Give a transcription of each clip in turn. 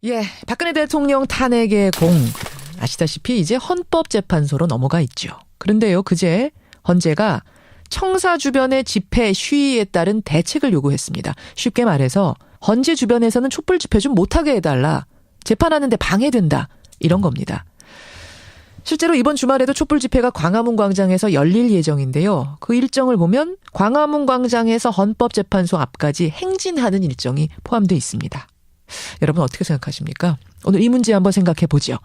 예, 박근혜 대통령 탄핵의 공 아시다시피 이제 헌법재판소로 넘어가 있죠. 그런데요, 그제 헌재가 청사 주변의 집회 시위에 따른 대책을 요구했습니다. 쉽게 말해서 헌재 주변에서는 촛불 집회 좀 못하게 해달라. 재판하는데 방해된다. 이런 겁니다. 실제로 이번 주말에도 촛불 집회가 광화문 광장에서 열릴 예정인데요. 그 일정을 보면 광화문 광장에서 헌법재판소 앞까지 행진하는 일정이 포함되어 있습니다. 여러분 어떻게 생각하십니까? 오늘 이 문제 한번 생각해 보죠.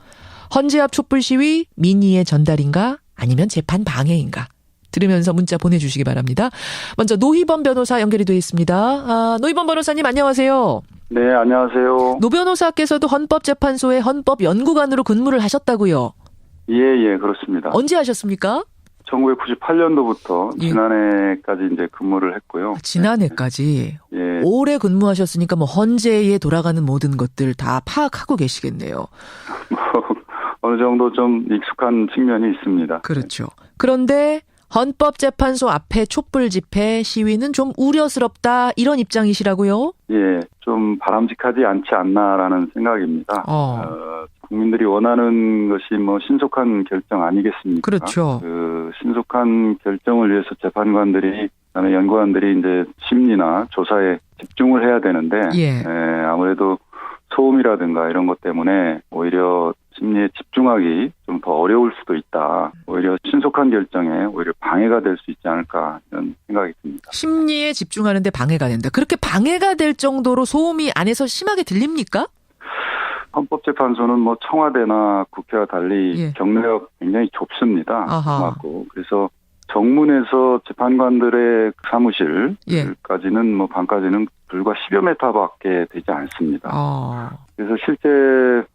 헌재 앞 촛불 시위 민의의 전달인가 아니면 재판 방해인가? 들으면서 문자 보내주시기 바랍니다. 먼저 노희범 변호사 연결이 되어 있습니다. 노희범 변호사님 안녕하세요. 네, 안녕하세요. 노 변호사께서도 헌법재판소의 헌법연구관으로 근무를 하셨다고요? 예, 그렇습니다. 언제 하셨습니까? 1998년도부터 예. 지난해까지 이제 근무를 했고요. 지난해까지 예. 오래 근무하셨으니까 뭐 헌재에 돌아가는 모든 것들 다 파악하고 계시겠네요. 어느 정도 좀 익숙한 측면이 있습니다. 그렇죠. 그런데 헌법재판소 앞에 촛불 집회 시위는 좀 우려스럽다 이런 입장이시라고요? 예, 좀 바람직하지 않지 않나라는 생각입니다. 국민들이 원하는 것이 뭐 신속한 결정 아니겠습니까? 그렇죠. 그 신속한 결정을 위해서 재판관들이 그다음에 연구관들이 이제 심리나 조사에 집중을 해야 되는데 아무래도 소음이라든가 이런 것 때문에 오히려 심리에 집중하기 좀 더 어려울 수도 있다. 오히려 신속한 결정에 오히려 방해가 될 수 있지 않을까 이런 생각이 듭니다. 심리에 집중하는데 방해가 된다. 그렇게 방해가 될 정도로 소음이 안에서 심하게 들립니까? 헌법재판소는 뭐 청와대나 국회와 달리 경내가 굉장히 좁습니다. 좁고 그래서 정문에서 재판관들의 사무실까지는 뭐 방까지는 불과 10여 미터밖에 되지 않습니다. 그래서 실제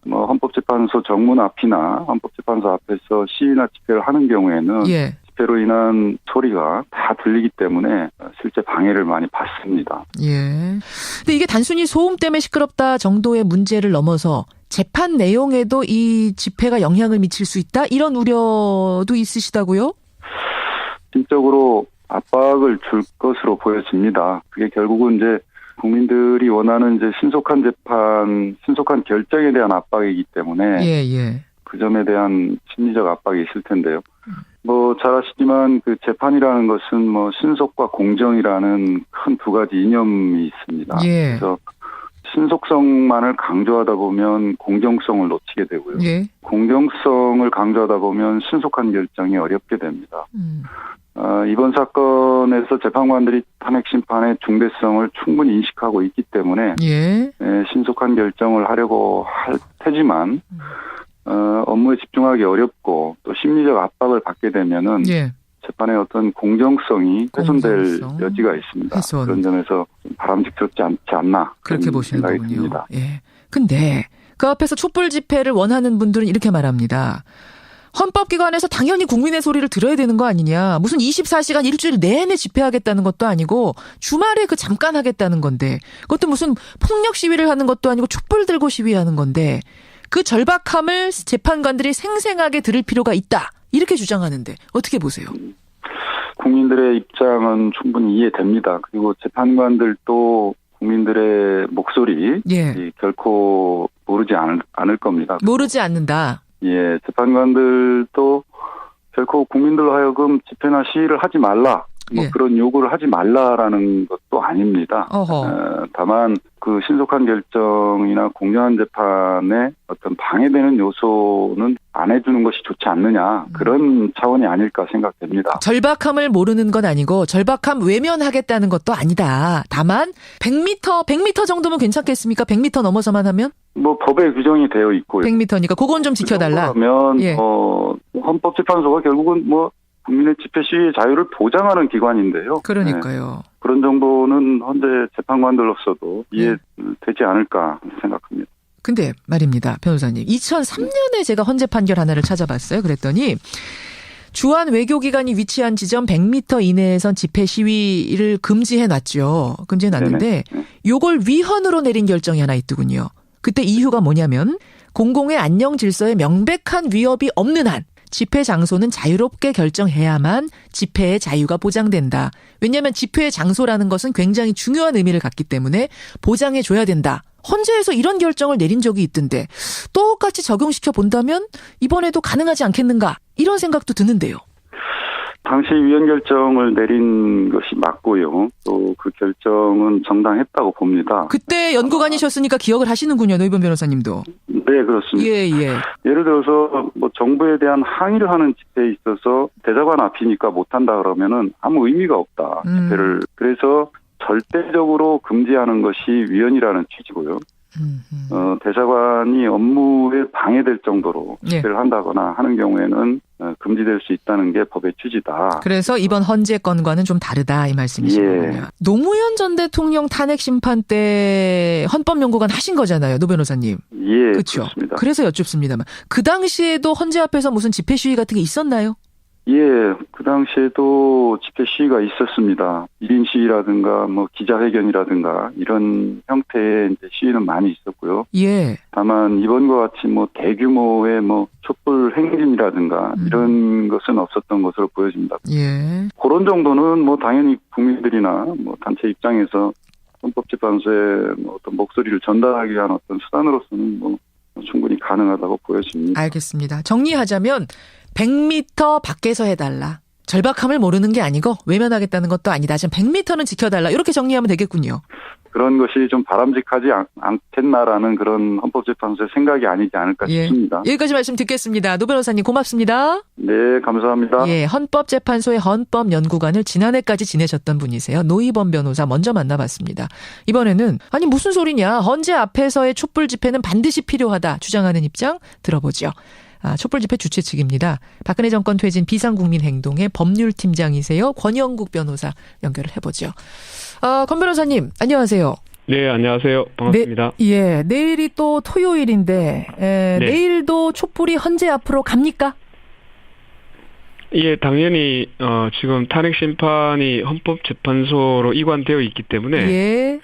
뭐 헌법재판소 정문 앞이나 헌법재판소 앞에서 시위나 집회를 하는 경우에는 집회로 인한 소리가 다 들리기 때문에 실제 방해를 많이 받습니다. 예. 근데 이게 단순히 소음 때문에 시끄럽다 정도의 문제를 넘어서 재판 내용에도 이 집회가 영향을 미칠 수 있다 이런 우려도 있으시다고요? 심적으로 압박을 줄 것으로 보여집니다. 그게 결국은 이제 국민들이 원하는 이제 신속한 재판, 신속한 결정에 대한 압박이기 때문에 그 점에 대한 심리적 압박이 있을 텐데요. 뭐 잘 아시지만 그 재판이라는 것은 뭐 신속과 공정이라는 큰 두 가지 이념이 있습니다. 그래서 신속성만을 강조하다 보면 공정성을 놓치게 되고요. 공정성을 강조하다 보면 신속한 결정이 어렵게 됩니다. 이번 사건에서 재판관들이 탄핵 심판의 중대성을 충분히 인식하고 있기 때문에 신속한 결정을 하려고 할 테지만 업무에 집중하기 어렵고 또 심리적 압박을 받게 되면은 재판의 어떤 공정성이 훼손될 여지가 있습니다. 그런 점에서 좀 바람직스럽지 않지 않나 그렇게 보시는 생각이 거군요. 듭니다. 근데 그 앞에서 촛불 집회를 원하는 분들은 이렇게 말합니다. 헌법기관에서 당연히 국민의 소리를 들어야 되는 거 아니냐. 무슨 24시간 일주일 내내 집회하겠다는 것도 아니고 주말에 그 잠깐 하겠다는 건데 그것도 무슨 폭력 시위를 하는 것도 아니고 촛불 들고 시위하는 건데 그 절박함을 재판관들이 생생하게 들을 필요가 있다. 이렇게 주장하는데 어떻게 보세요? 국민들의 입장은 충분히 이해됩니다. 그리고 재판관들도 국민들의 목소리 결코 모르지 않을 겁니다. 모르지 않는다. 재판관들도 결코 국민들로 하여금 집회나 시위를 하지 말라. 그런 요구를 하지 말라라는 것도 아닙니다. 다만 그 신속한 결정이나 공정한 재판에 어떤 방해되는 요소는 안 해주는 것이 좋지 않느냐. 그런 차원이 아닐까 생각됩니다. 절박함을 모르는 건 아니고 절박함 외면하겠다는 것도 아니다. 다만 100m 정도면 괜찮겠습니까? 100m 넘어서만 하면? 뭐 법에 규정이 되어 있고요. 100m니까 그건 좀 지켜달라. 그러면 헌법재판소가 결국은 뭐 국민의 집회 시위의 자유를 보장하는 기관인데요. 그러니까요. 그런 정도는 헌재 재판관들로서도 이해되지 않을까 생각합니다. 근데 말입니다, 변호사님. 2003년에 제가 헌재 판결 하나를 찾아봤어요. 그랬더니 주한 외교기관이 위치한 지점 100m 이내에선 집회 시위를 금지해놨죠. 금지해놨는데 요걸 위헌으로 내린 결정이 하나 있더군요. 그때 이유가 뭐냐면 공공의 안녕 질서에 명백한 위협이 없는 한 집회 장소는 자유롭게 결정해야만 집회의 자유가 보장된다. 왜냐하면 집회의 장소라는 것은 굉장히 중요한 의미를 갖기 때문에 보장해줘야 된다. 헌재에서 이런 결정을 내린 적이 있던데 똑같이 적용시켜 본다면 이번에도 가능하지 않겠는가 이런 생각도 드는데요. 당시 위헌 결정을 내린 것이 맞고요. 또 그 결정은 정당했다고 봅니다. 그때 연구관이셨으니까 기억을 하시는군요. 노희범 변호사님도. 네, 그렇습니다. 예. 예를 들어서 뭐 정부에 대한 항의를 하는 집회에 있어서 대사관 앞이니까 못한다 그러면은 아무 의미가 없다. 집회를. 그래서 절대적으로 금지하는 것이 위헌이라는 취지고요. 대사관이 업무에 방해될 정도로 집회를 한다거나 하는 경우에는 금지될 수 있다는 게 법의 취지다. 그래서 이번 헌재 건과는 좀 다르다 이 말씀이시군요. 노무현 전 대통령 탄핵 심판 때 헌법연구관 하신 거잖아요. 노 변호사님. 예, 그렇죠. 그렇습니다. 그래서 여쭙습니다만 그 당시에도 헌재 앞에서 무슨 집회 시위 같은 게 있었나요? 예, 그 당시에도 집회 시위가 있었습니다. 1인 시위라든가 뭐 기자회견이라든가 이런 형태의 이제 시위는 많이 있었고요. 예. 다만 이번과 같이 뭐 대규모의 뭐 촛불 행진이라든가 이런 것은 없었던 것으로 보여집니다. 예. 그런 정도는 뭐 당연히 국민들이나 뭐 단체 입장에서 헌법재판소에 뭐 어떤 목소리를 전달하기 위한 어떤 수단으로서는 뭐 충분히 가능하다고 보여집니다. 알겠습니다. 정리하자면 100m 밖에서 해달라. 절박함을 모르는 게 아니고 외면하겠다는 것도 아니다. 지금 100m는 지켜달라. 이렇게 정리하면 되겠군요. 그런 것이 좀 바람직하지 않겠나라는 그런 헌법재판소의 생각이 아니지 않을까 싶습니다. 여기까지 말씀 듣겠습니다. 노 변호사님 고맙습니다. 네, 감사합니다. 예, 헌법재판소의 헌법연구관을 지난해까지 지내셨던 분이세요. 노희범 변호사 먼저 만나봤습니다. 이번에는 아니 무슨 소리냐. 헌재 앞에서의 촛불 집회는 반드시 필요하다. 주장하는 입장 들어보죠. 촛불 집회 주최 측입니다. 박근혜 정권 퇴진 비상국민행동의 법률팀장이세요. 권영국 변호사 연결을 해보죠. 권 변호사님 안녕하세요. 네, 안녕하세요. 반갑습니다. 내일이 또 토요일인데 내일도 촛불이 헌재 앞으로 갑니까? 예, 당연히 지금 탄핵 심판이 헌법재판소로 이관되어 있기 때문에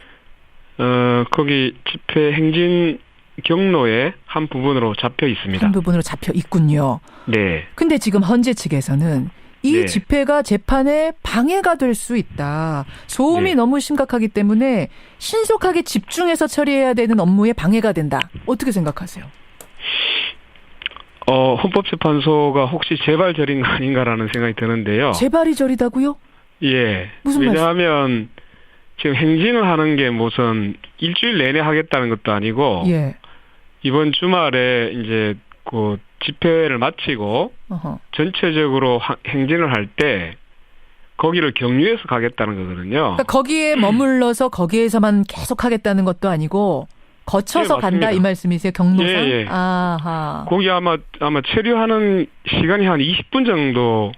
거기 집회 행진 경로의 한 부분으로 잡혀 있습니다. 한 부분으로 잡혀 있군요. 네. 근데 지금 헌재 측에서는 이 집회가 재판에 방해가 될 수 있다. 소음이 너무 심각하기 때문에 신속하게 집중해서 처리해야 되는 업무에 방해가 된다. 어떻게 생각하세요? 헌법재판소가 혹시 재발절인 거 아닌가라는 생각이 드는데요. 재발이 절이다고요? 예. 무슨 왜냐하면 지금 행진을 하는 게 무슨 일주일 내내 하겠다는 것도 아니고 이번 주말에 이제 그 집회를 마치고 전체적으로 행진을 할 때 거기를 경유해서 가겠다는 거거든요. 그러니까 거기에 머물러서 거기에서만 계속 하겠다는 것도 아니고 거쳐서 간다 이 말씀이세요? 경로상? 예. 아하. 거기 아마 체류하는 시간이 한 20분 정도,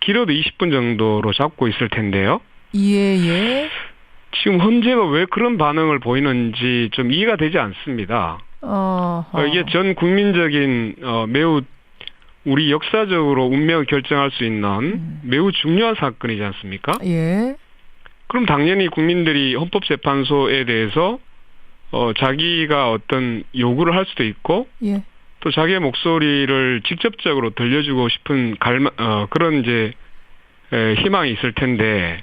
길어도 20분 정도로 잡고 있을 텐데요. 예. 지금 헌재가 왜 그런 반응을 보이는지 좀 이해가 되지 않습니다. 이게 전 국민적인 매우 우리 역사적으로 운명을 결정할 수 있는 매우 중요한 사건이지 않습니까? 예. 그럼 당연히 국민들이 헌법재판소에 대해서 자기가 어떤 요구를 할 수도 있고 또 자기의 목소리를 직접적으로 들려주고 싶은 그런 이제 희망이 있을 텐데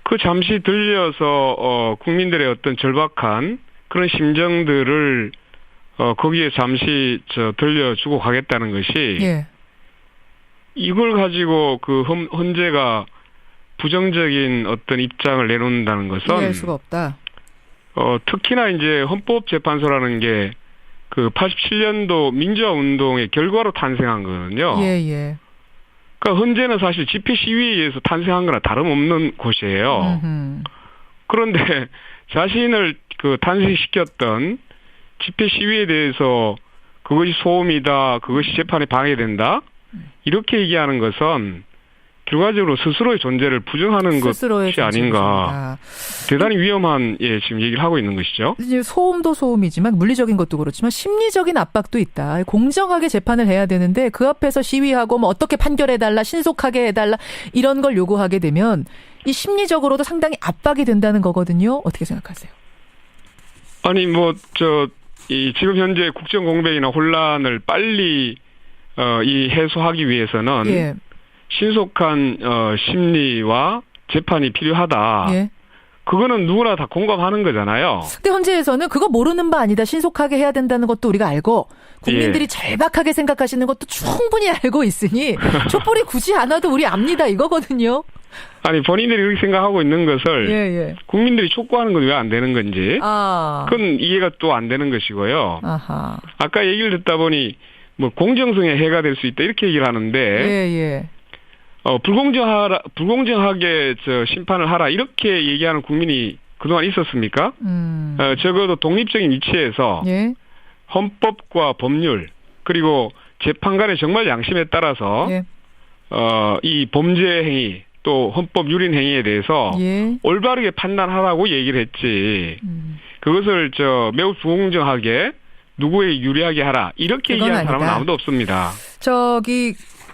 그 잠시 들려서 국민들의 어떤 절박한 그런 심정들을 거기에 잠시 들려주고 가겠다는 것이 이걸 가지고 그 헌재가 부정적인 어떤 입장을 내놓는다는 것은 이해할 수가 없다. 특히나 이제 헌법재판소라는 게 그 87년도 민주화 운동의 결과로 탄생한 거거든요. 그러니까 헌재는 사실 집회 시위에 의해서 탄생한 거나 다름없는 곳이에요. 그런데 자신을 그 탄생시켰던 집회 시위에 대해서 그것이 소음이다, 그것이 재판에 방해된다 이렇게 얘기하는 것은 결과적으로 스스로의 존재를 부정하는 것이 아닌가. 대단히 위험한 지금 얘기를 하고 있는 것이죠. 소음도 소음이지만 물리적인 것도 그렇지만 심리적인 압박도 있다. 공정하게 재판을 해야 되는데 그 앞에서 시위하고 뭐 어떻게 판결해달라, 신속하게 해달라 이런 걸 요구하게 되면 이 심리적으로도 상당히 압박이 된다는 거거든요. 어떻게 생각하세요? 아니 지금 현재 국정 공백이나 혼란을 빨리 이 해소하기 위해서는 예. 신속한 심리와 재판이 필요하다. 예. 그거는 누구나 다 공감하는 거잖아요. 근데 헌재에서는 그거 모르는 바 아니다. 신속하게 해야 된다는 것도 우리가 알고 국민들이 예. 절박하게 생각하시는 것도 충분히 알고 있으니 촛불이 굳이 안 와도 우리 압니다. 이거거든요. 아니 본인들이 그렇게 생각하고 있는 것을 예. 국민들이 촉구하는 건 왜 안 되는 건지 그건 이해가 또 안 되는 것이고요. 아하. 아까 얘기를 듣다 보니 뭐 공정성에 해가 될 수 있다 이렇게 얘기를 하는데 예. 불공정하게 심판을 하라 이렇게 얘기하는 국민이 그동안 있었습니까? 적어도 독립적인 위치에서 예. 헌법과 법률 그리고 재판관의 정말 양심에 따라서 예. 이 범죄 행위 또 헌법 유린 행위에 대해서 예. 올바르게 판단하라고 얘기를 했지. 그것을 매우 불공정하게 누구에 유리하게 하라 이렇게 얘기하는 사람은 아무도 없습니다.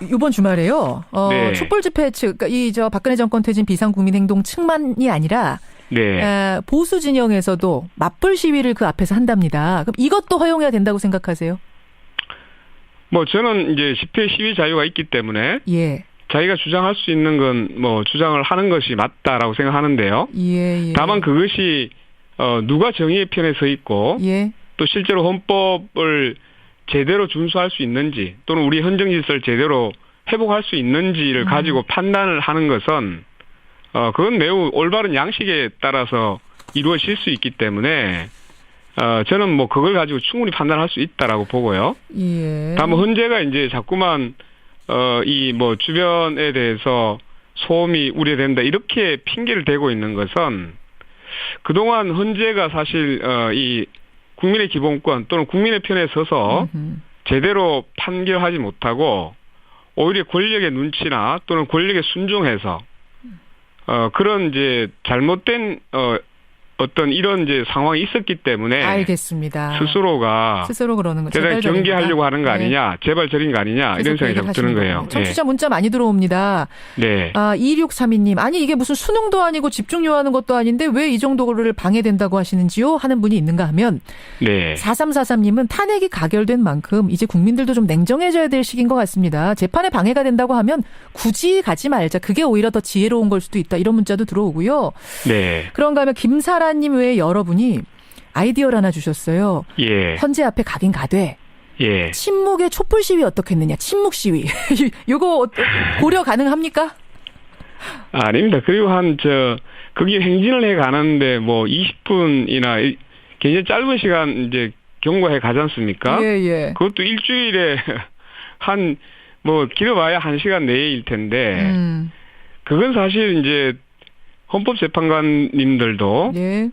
이번 주말에요. 네. 촛불 집회 측, 그러니까 박근혜 정권 퇴진 비상국민행동 측만이 아니라 네. 보수 진영에서도 맞불 시위를 그 앞에서 한답니다. 그럼 이것도 허용해야 된다고 생각하세요? 뭐 저는 이제 집회 시위 자유가 있기 때문에 예. 자기가 주장할 수 있는 건 뭐 주장을 하는 것이 맞다라고 생각하는데요. 예. 다만 그것이 누가 정의의 편에 서 있고 예. 또 실제로 헌법을 제대로 준수할 수 있는지 또는 우리 헌정 질서를 제대로 회복할 수 있는지를 가지고 판단을 하는 것은 그건 매우 올바른 양식에 따라서 이루어질 수 있기 때문에 저는 뭐 그걸 가지고 충분히 판단할 수 있다라고 보고요. 예. 다만 헌재가 이제 자꾸만 이 뭐 주변에 대해서 소음이 우려된다 이렇게 핑계를 대고 있는 것은 그동안 헌재가 사실 이 국민의 기본권 또는 국민의 편에 서서 제대로 판결하지 못하고 오히려 권력의 눈치나 또는 권력에 순종해서 그런 이제 잘못된 어떤 이런 이제 상황이 있었기 때문에 알겠습니다. 스스로 그러는 거 대단히 경계하려고 하는 거 아니냐, 재발절인 거 아니냐 이런 생각이 자꾸 드는 거예요. 청취자 문자 많이 들어옵니다. 네. 2632님 아니 이게 무슨 수능도 아니고 집중 요하는 것도 아닌데 왜 이 정도를 방해된다고 하시는지요? 하는 분이 있는가 하면 네. 4343님은 탄핵이 가결된 만큼 이제 국민들도 좀 냉정해져야 될 시기인 것 같습니다. 재판에 방해가 된다고 하면 굳이 가지 말자. 그게 오히려 더 지혜로운 걸 수도 있다. 이런 문자도 들어오고요. 네. 그런가 하면 김사라님 외에 여러분이 아이디어를 하나 주셨어요. 예. 헌재 앞에 가긴 가되 예. 침묵의 촛불 시위 어떻겠느냐. 침묵 시위. 이거 고려 가능합니까? 아닙니다. 그리고 거기 행진을 해 가는데 뭐 20분이나 굉장히 짧은 시간 이제 경과해 가지 않습니까? 예. 그것도 일주일에 뭐 길어봐야 1시간 내일 텐데 그건 사실 이제 헌법재판관님들도 예.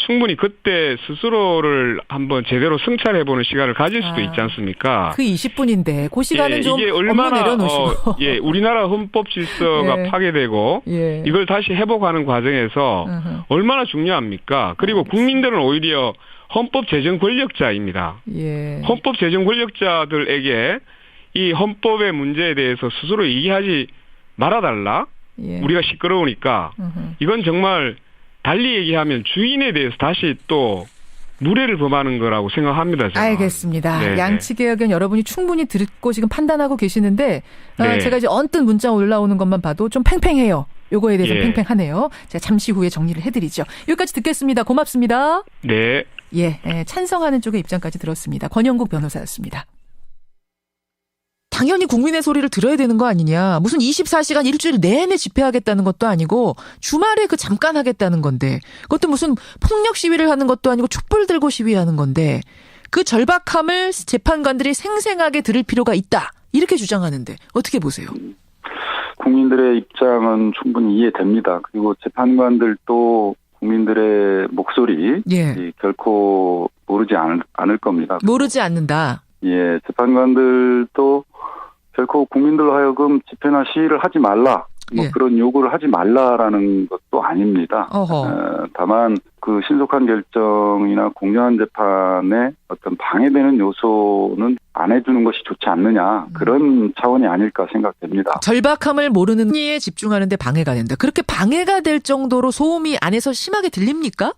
충분히 그때 스스로를 한번 제대로 성찰해보는 시간을 가질 수도 있지 않습니까? 그 20분인데 그 시간은 좀 이게 얼마나 내려놓으시고. 우리나라 헌법 질서가 파괴되고 이걸 다시 회복하는 과정에서 얼마나 중요합니까? 그리고 국민들은 오히려 헌법 제정 권력자입니다. 예. 헌법 제정 권력자들에게 이 헌법의 문제에 대해서 스스로 얘기하지 말아달라. 우리가 시끄러우니까 이건 정말 달리 얘기하면 주인에 대해서 다시 또 무례를 범하는 거라고 생각합니다. 저는. 알겠습니다. 네. 양측의 의견 여러분이 충분히 듣고 지금 판단하고 계시는데 제가 이제 언뜻 문자 올라오는 것만 봐도 좀 팽팽해요. 요거에 대해서 팽팽하네요. 제가 잠시 후에 정리를 해드리죠. 여기까지 듣겠습니다. 고맙습니다. 네. 찬성하는 쪽의 입장까지 들었습니다. 권영국 변호사였습니다. 당연히 국민의 소리를 들어야 되는 거 아니냐. 무슨 24시간 일주일 내내 집회하겠다는 것도 아니고 주말에 잠깐 하겠다는 건데 그것도 무슨 폭력 시위를 하는 것도 아니고 촛불 들고 시위하는 건데 그 절박함을 재판관들이 생생하게 들을 필요가 있다. 이렇게 주장하는데 어떻게 보세요? 국민들의 입장은 충분히 이해됩니다. 그리고 재판관들도 국민들의 목소리 결코 모르지 않을 겁니다. 모르지 않는다. 재판관들도 결코 국민들로 하여금 집회나 시위를 하지 말라, 그런 요구를 하지 말라라는 것도 아닙니다. 다만 그 신속한 결정이나 공정한 재판에 어떤 방해되는 요소는 안 해주는 것이 좋지 않느냐, 그런 차원이 아닐까 생각됩니다. 절박함을 모르는 이에 집중하는데 방해가 된다. 그렇게 방해가 될 정도로 소음이 안에서 심하게 들립니까?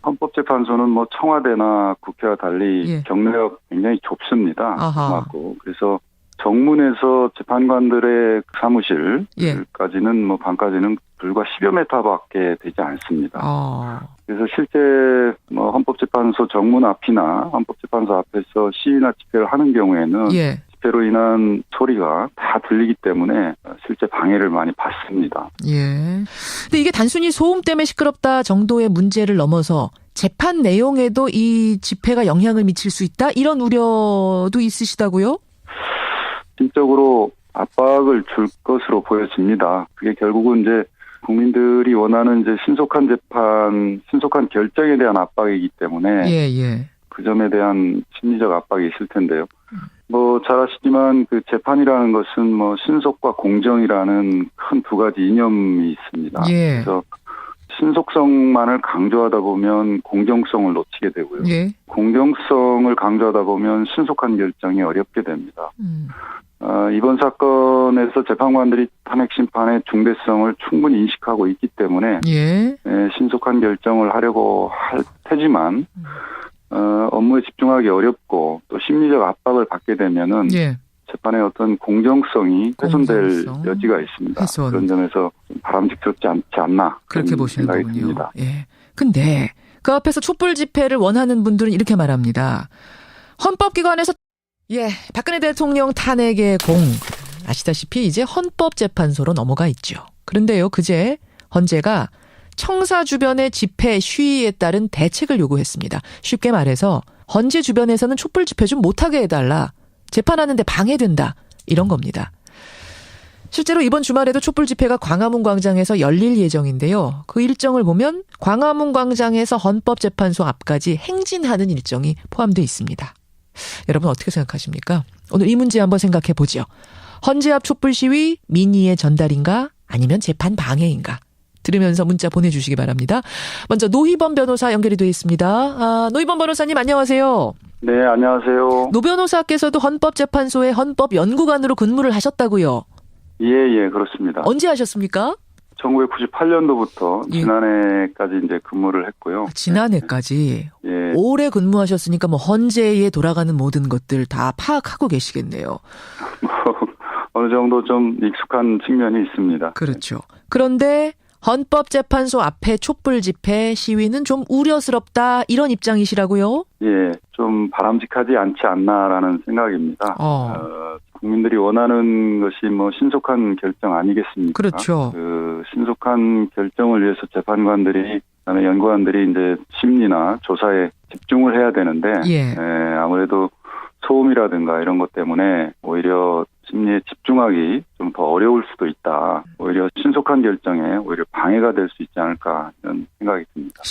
헌법재판소는 뭐 청와대나 국회와 달리 예. 경력이 굉장히 좁습니다. 아하. 그래서 정문에서 재판관들의 사무실까지는 뭐 방까지는 불과 10여 미터밖에 되지 않습니다. 그래서 실제 뭐 헌법재판소 정문 앞이나 헌법재판소 앞에서 시위나 집회를 하는 경우에는 예. 집회로 인한 소리가 다 들리기 때문에 실제 방해를 많이 받습니다. 예. 근데 이게 단순히 소음 때문에 시끄럽다 정도의 문제를 넘어서 재판 내용에도 이 집회가 영향을 미칠 수 있다 이런 우려도 있으시다고요? 심적으로 압박을 줄 것으로 보여집니다. 그게 결국은 이제 국민들이 원하는 이제 신속한 재판, 신속한 결정에 대한 압박이기 때문에 예. 그 점에 대한 심리적 압박이 있을 텐데요. 뭐 잘 아시지만 그 재판이라는 것은 뭐 신속과 공정이라는 큰 두 가지 이념이 있습니다. 예. 그래서 신속성만을 강조하다 보면 공정성을 놓치게 되고요. 예. 공정성을 강조하다 보면 신속한 결정이 어렵게 됩니다. 이번 사건에서 재판관들이 탄핵 심판의 중대성을 충분히 인식하고 있기 때문에 예. 신속한 결정을 하려고 할 테지만 업무에 집중하기 어렵고 또 심리적 압박을 받게 되면은 예. 재판의 어떤 공정성이 훼손될 여지가 있습니다. 훼손. 그런 점에서 좀 바람직스럽지 않지 않나 그렇게 보시는 생각이 거군요. 듭니다. 예. 근데 그 앞에서 촛불 집회를 원하는 분들은 이렇게 말합니다. 헌법기관에서 박근혜 대통령 탄핵의 공 아시다시피 이제 헌법재판소로 넘어가 있죠. 그런데요, 그제 헌재가 청사 주변의 집회 시위에 따른 대책을 요구했습니다. 쉽게 말해서 헌재 주변에서는 촛불 집회 좀 못하게 해달라. 재판하는데 방해된다. 이런 겁니다. 실제로 이번 주말에도 촛불 집회가 광화문 광장에서 열릴 예정인데요. 그 일정을 보면 광화문 광장에서 헌법재판소 앞까지 행진하는 일정이 포함되어 있습니다. 여러분 어떻게 생각하십니까? 오늘 이 문제 한번 생각해 보죠. 헌재 앞 촛불 시위 민의의 전달인가 아니면 재판 방해인가? 들으면서 문자 보내주시기 바랍니다. 먼저 노희범 변호사 연결이 되어 있습니다. 노희범 변호사님 안녕하세요. 네, 안녕하세요. 노 변호사께서도 헌법재판소의 헌법연구관으로 근무를 하셨다고요? 예, 그렇습니다. 언제 하셨습니까? 1998년도부터 지난해까지 이제 근무를 했고요. 지난해까지? 예. 오래 근무하셨으니까 뭐 헌재에 돌아가는 모든 것들 다 파악하고 계시겠네요. 어느 정도 좀 익숙한 측면이 있습니다. 그렇죠. 그런데 헌법재판소 앞에 촛불 집회 시위는 좀 우려스럽다 이런 입장이시라고요? 예, 좀 바람직하지 않지 않나라는 생각입니다. 국민들이 원하는 것이 뭐 신속한 결정 아니겠습니까? 그렇죠. 그 신속한 결정을 위해서 재판관들이 그다음에 연구관들이 이제 심리나 조사에 집중을 해야 되는데 아무래도 소음이라든가 이런 것 때문에 오히려 심리에 집중하기 좀 더 어려울 수도 있다. 오히려 신속한 결정에 오히려 방해가 될 수 있지 않을까 이런 생각이 듭니다.